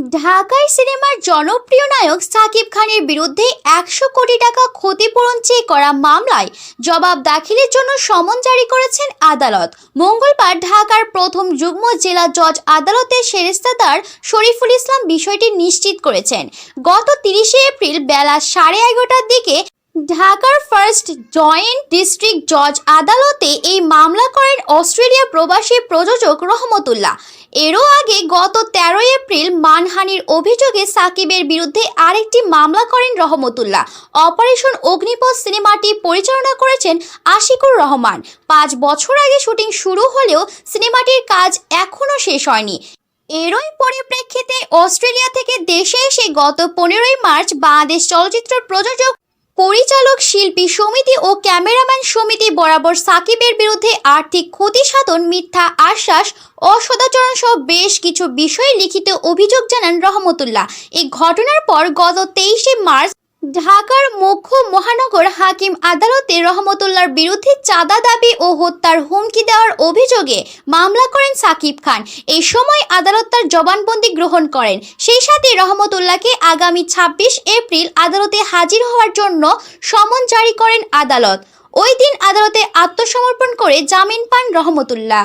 ঢাকাই সিনেমার জনপ্রিয় নায়ক সাকিব খানের বিরুদ্ধে ১০০ কোটি টাকা ক্ষতিপূরণ চেয়ে করা মামলায় জবাব দাখিলের জন্য সমন জারি করেছেন আদালত। মঙ্গলবার ঢাকার প্রথম যুগ্ম জেলা জজ আদালতের সেরেস্তাদার শরীফুল ইসলাম বিষয়টি নিশ্চিত করেছেন। গত ৩০ এপ্রিল বেলা 11:30টার দিকে ঢাকার ফার্স্ট জয়েন্ট ডিস্ট্রিক্ট জজ আদালতে এই মামলা করেন অস্ট্রেলিয়া প্রবাসী প্রযোজক রহমতুল্লাহ। এরও আগে গত ১৩ এপ্রিল মানহানির অভিযোগে সাকিবের বিরুদ্ধে আরেকটি মামলা করেন রহমতুল্লাহ। অপারেশন অগ্নিপথ সিনেমাটি পরিচালনা করেছেন আশিকুর রহমান। ৫ বছর আগে শুটিং শুরু হলেও সিনেমাটির কাজ এখনও শেষ হয়নি। এরই পরিপ্রেক্ষিতে অস্ট্রেলিয়া থেকে দেশে এসে গত ১৫ই মার্চ বাংলাদেশ চলচ্চিত্র প্রযোজক পরিচালক শিল্পী সমিতি ও ক্যামেরাম্যান সমিতি বরাবর সাকিবের বিরুদ্ধে আর্থিক ক্ষতি সাধন, মিথ্যা আশ্বাস, অসদাচরণ সহ বেশ কিছু বিষয়ে লিখিত অভিযোগ জানান রহমতুল্লাহ। এই ঘটনার পর গত ২৩ মার্চ ঢাকার মুখ্য মহানগর হাকিম আদালতে রহমতুল্লাহর বিরুদ্ধে চাঁদা দাবি ও হত্যার হুমকি দেওয়ার অভিযোগে মামলা করেন সাকিব খান। এই সময় আদালত তার জবানবন্দি গ্রহণ করেন। সেই সাথে রহমতুল্লাহকে আগামী ২৬ এপ্রিল আদালতে হাজির হওয়ার জন্য সমন জারি করেন আদালত। ওই দিন আদালতে আত্মসমর্পণ করে জামিন পান রহমতুল্লাহ।